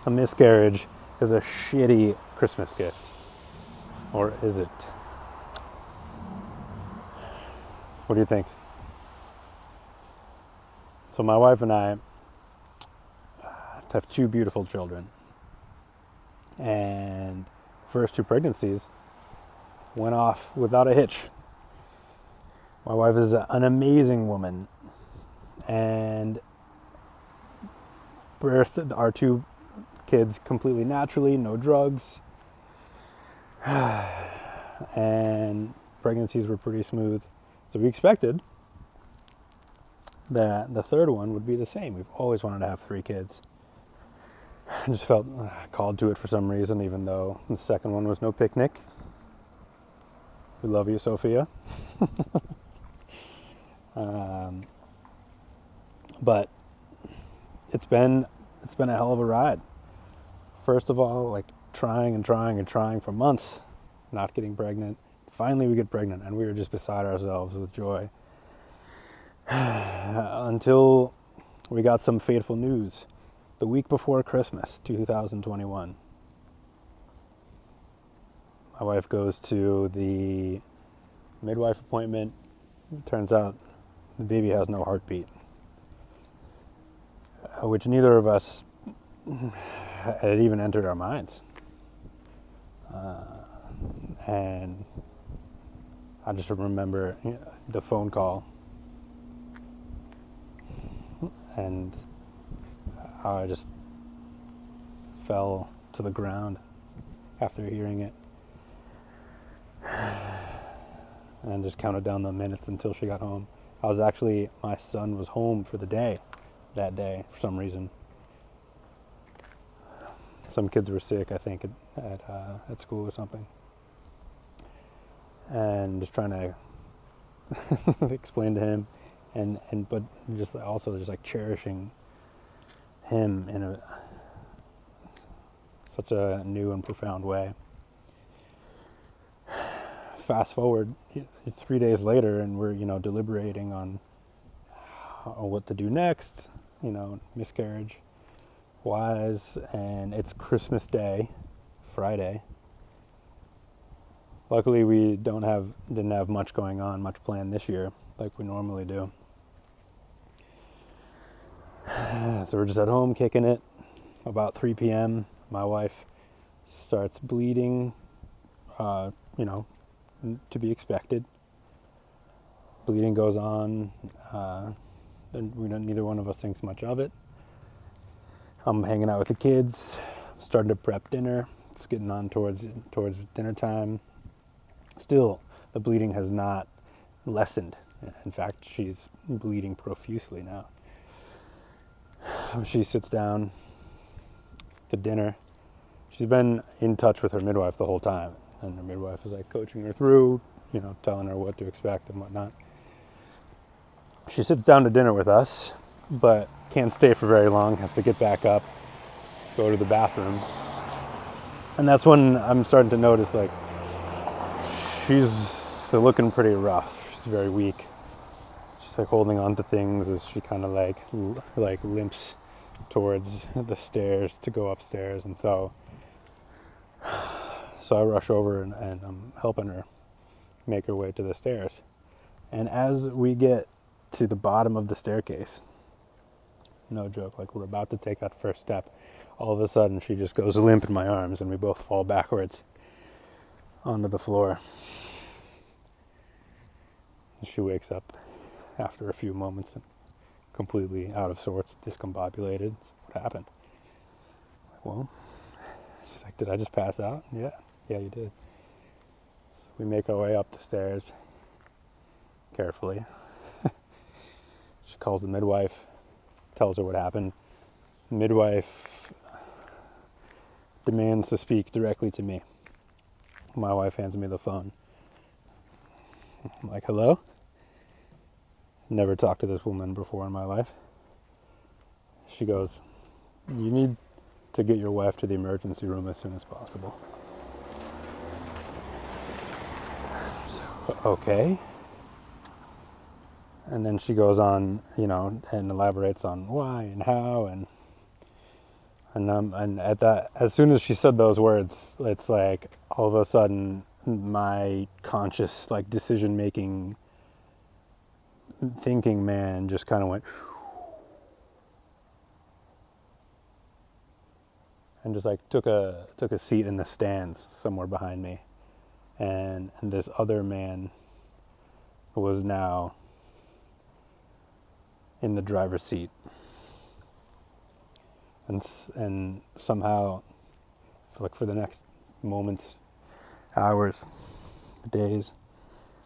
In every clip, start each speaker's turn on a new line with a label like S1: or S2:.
S1: a miscarriage is a shitty Christmas gift. Or is it? What do you think? So my wife and I have two beautiful children. And the first two pregnancies went off without a hitch. My wife is an amazing woman and birthed our two kids completely naturally, no drugs. And pregnancies were pretty smooth. So we expected that the third one would be the same. We've always wanted to have 3 kids. I just felt called to it for some reason, even though the second one was no picnic. We love you, Sophia. But it's been a hell of a ride. First of all, like trying for months, not getting pregnant. Finally we get pregnant, and we were just beside ourselves with joy. Until we got some fateful news. The week before Christmas, 2021. My wife goes to the midwife appointment. It turns out the baby has no heartbeat, which neither of us had even entered our minds. And I just remember the phone call, and I just fell to the ground after hearing it, and just counted down the minutes until she got home. My son was home for the day, that day, for some reason. Some kids were sick, I think, at school or something. And just trying to explain to him, but just also just like cherishing him in such a new and profound way. Fast forward 3 days later, and we're deliberating on what to do next, miscarriage wise, and it's Christmas Day, Friday. Luckily, we didn't have much going on, much planned this year, like we normally do. So we're just at home kicking it. About 3 p.m., my wife starts bleeding, to be expected. Bleeding goes on, and neither one of us thinks much of it. I'm hanging out with the kids, starting to prep dinner. It's getting on towards dinner time. Still, the bleeding has not lessened. In fact, she's bleeding profusely now. She sits down to dinner. She's been in touch with her midwife the whole time, and her midwife is like coaching her through, telling her what to expect and whatnot. She sits down to dinner with us, but can't stay for very long, has to get back up, go to the bathroom. And that's when I'm starting to notice, like, she's looking pretty rough. She's very weak. She's like holding on to things as she kind of like limps towards the stairs to go upstairs. And so I rush over and I'm helping her make her way to the stairs. And as we get to the bottom of the staircase, no joke, like we're about to take that first step, all of a sudden she just goes limp in my arms and we both fall backwards onto the floor. She wakes up after a few moments and completely out of sorts, discombobulated. What happened? Well, she's like, did I just pass out? Yeah, you did. So we make our way up the stairs carefully. She calls the midwife, tells her what happened. The midwife demands to speak directly to me. My wife hands me the phone. I'm like, hello? Never talked to this woman before in my life. She goes, you need to get your wife to the emergency room as soon as possible. So, okay. And then she goes on, and elaborates on why and how, and And at that, as soon as she said those words, it's like all of a sudden my conscious, like, decision making, thinking man just kind of went and just like took a seat in the stands somewhere behind me, and this other man was now in the driver's seat, and somehow, like, for the next moments, hours, days,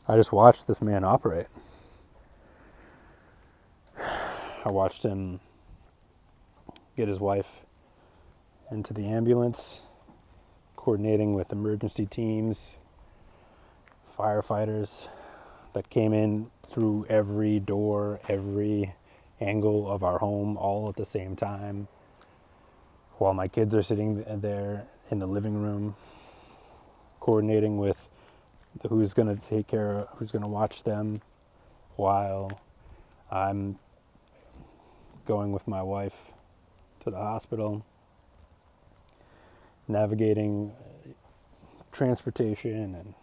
S1: I just watched this man operate. I watched him get his wife into the ambulance, coordinating with emergency teams, firefighters that came in through every door, every angle of our home, all at the same time, while my kids are sitting there in the living room, coordinating with who's going to take care of, who's going to watch them, while I'm going with my wife to the hospital, navigating transportation and,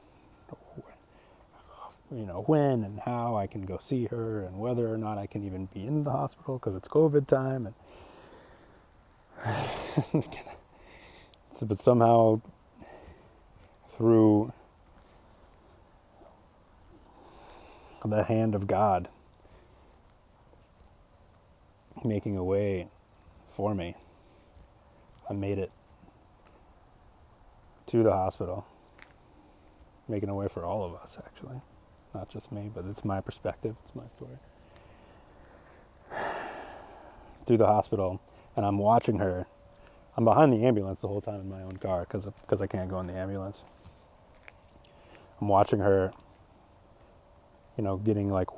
S1: when and how I can go see her, and whether or not I can even be in the hospital because it's COVID time. And but somehow, through the hand of God making a way for me, I made it to the hospital, making a way for all of us, actually. Not just me, but it's my perspective, it's my story. Through the hospital, and I'm watching her. I'm behind the ambulance the whole time in my own car because I can't go in the ambulance. I'm watching her, getting like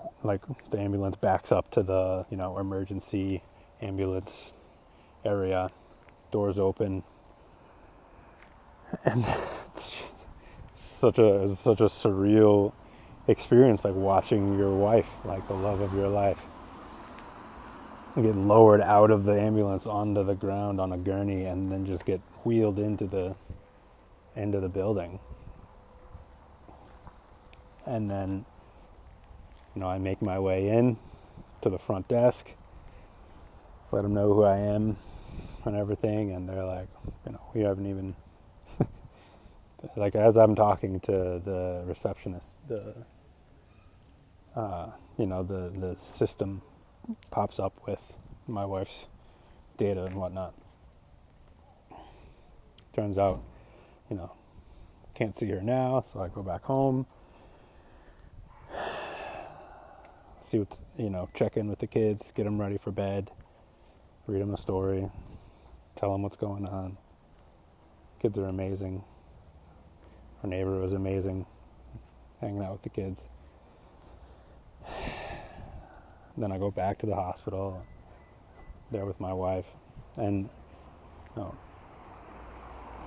S1: the ambulance backs up to the, emergency ambulance area, doors open, and it's such a surreal experience, like watching your wife, like the love of your life, get lowered out of the ambulance onto the ground on a gurney and then just get wheeled into the end of the building. And then, I make my way in to the front desk, let them know who I am and everything, and they're like, we haven't even, like, as I'm talking to the receptionist, the system pops up with my wife's data and whatnot. Turns out, can't see her now, so I go back home, see what's, check in with the kids, get them ready for bed, read them a story, tell them what's going on. Kids are amazing. Our neighbor was amazing, hanging out with the kids. Then I go back to the hospital, there with my wife, and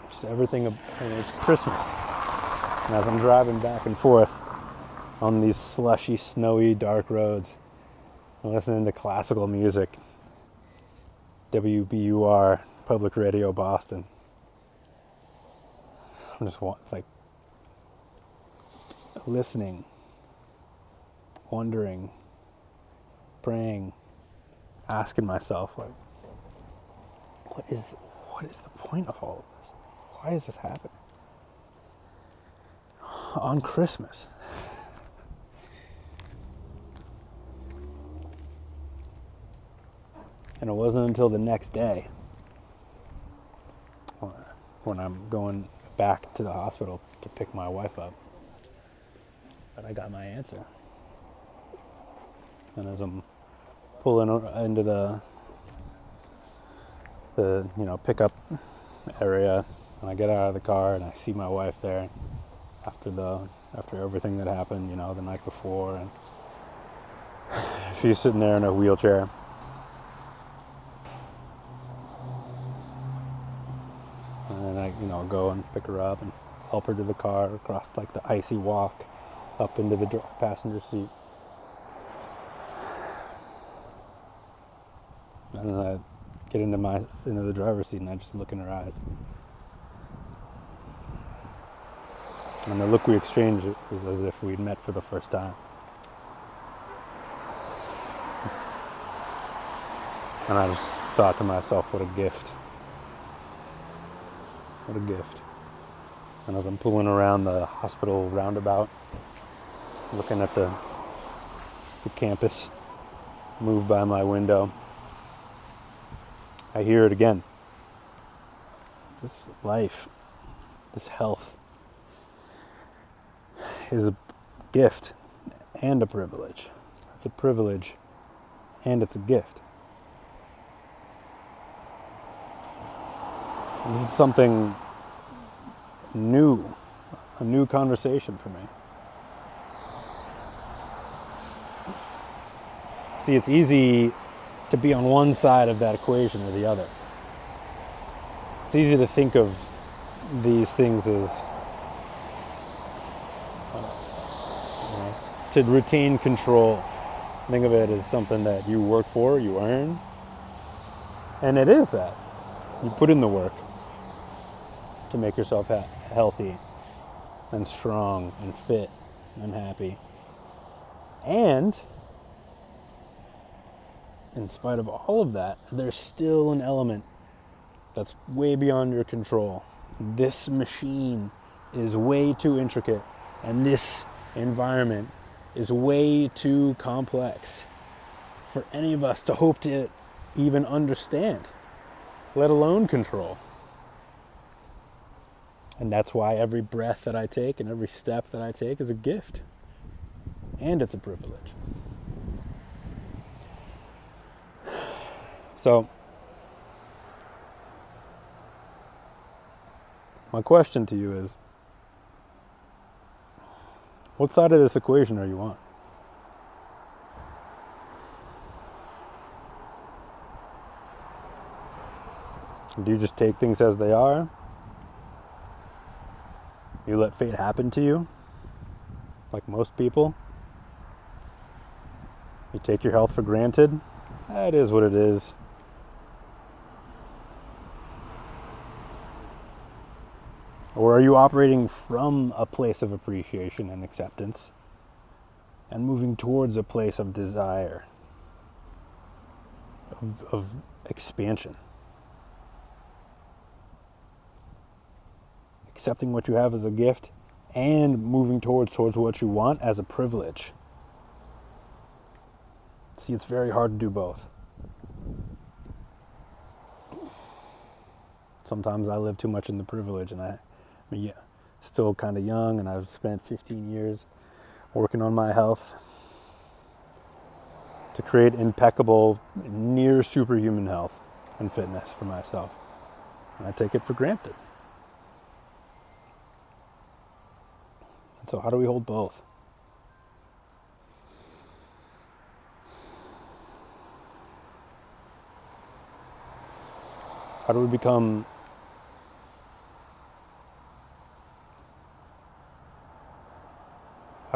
S1: just everything. And it's Christmas, and as I'm driving back and forth on these slushy, snowy, dark roads, I'm listening to classical music, WBUR, Public Radio, Boston. I'm just listening, wondering, praying, asking myself, what is the point of all of this? Why is this happening on Christmas? And it wasn't until the next day, when I'm going back to the hospital to pick my wife up, that I got my answer. And as I'm pulling into the pickup area, and I get out of the car and I see my wife there after everything that happened, the night before, and she's sitting there in a wheelchair. And I, go and pick her up and help her to the car, across like the icy walk up into the passenger seat. And I get into the driver's seat, and I just look in her eyes. And the look we exchanged was as if we'd met for the first time. And I just thought to myself, what a gift. What a gift. And as I'm pulling around the hospital roundabout, looking at the campus move by my window, I hear it again. This life, this health, is a gift and a privilege. It's a privilege and it's a gift. This is something new, a new conversation for me. See, it's easy to be on one side of that equation or the other. It's easy to think of these things as to retain control. Think of it as something that you work for, you earn. And it is that. You put in the work to make yourself healthy and strong and fit and happy. And in spite of all of that, there's still an element that's way beyond your control. This machine is way too intricate, and this environment is way too complex for any of us to hope to even understand, let alone control. And that's why every breath that I take and every step that I take is a gift. And it's a privilege. So, my question to you is, what side of this equation are you on? Do you just take things as they are? You let fate happen to you, like most people? You take your health for granted? It is what it is. Or are you operating from a place of appreciation and acceptance and moving towards a place of desire, of expansion? Accepting what you have as a gift and moving towards what you want as a privilege. See, it's very hard to do both. Sometimes I live too much in the privilege, and I'm still kind of young, and I've spent 15 years working on my health to create impeccable, near superhuman health and fitness for myself. And I take it for granted. And so how do we hold both? How do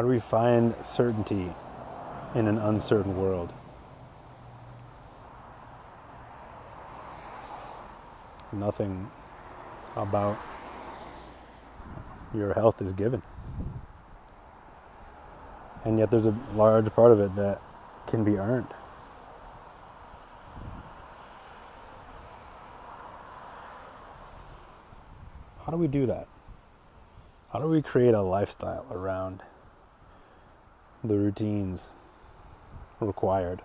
S1: we find certainty in an uncertain world? Nothing about your health is given. And yet there's a large part of it that can be earned. How do we do that? How do we create a lifestyle around the routines required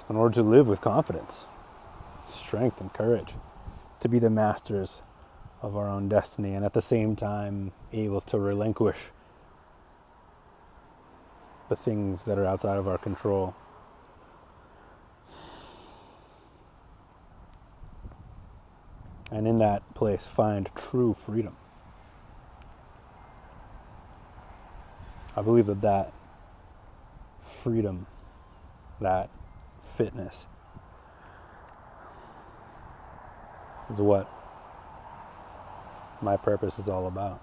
S1: in order to live with confidence, strength, and courage, to be the masters of our own destiny, and at the same time able to relinquish the things that are outside of our control? And in that place, find true freedom. I believe that freedom, that fitness, is what my purpose is all about.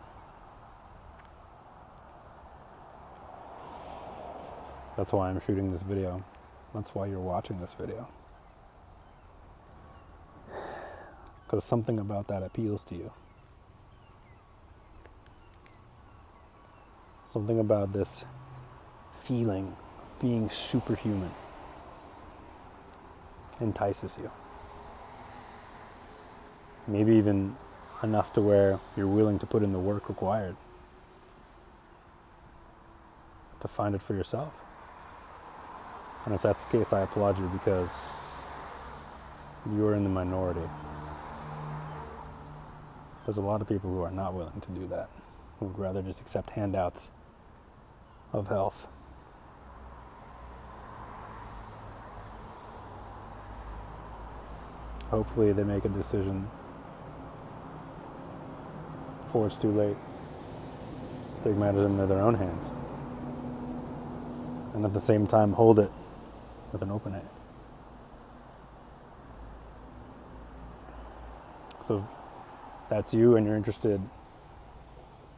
S1: That's why I'm shooting this video. That's why you're watching this video. because something about that appeals to you. Something about this feeling of being superhuman entices you. Maybe even enough to where you're willing to put in the work required to find it for yourself. And if that's the case, I applaud you, because you are in the minority. There's a lot of people who are not willing to do that, who would rather just accept handouts of health. Hopefully they make a decision before it's too late. Take matters into their own hands. And at the same time, hold it with an open hand. So if that's you and you're interested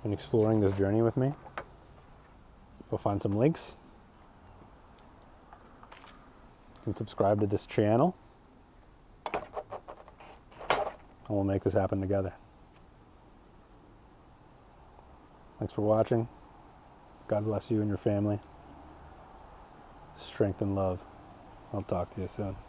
S1: in exploring this journey with me, go find some links. You can subscribe to this channel, and we'll make this happen together. Thanks for watching. God bless you and your family. Strength and love. I'll talk to you soon.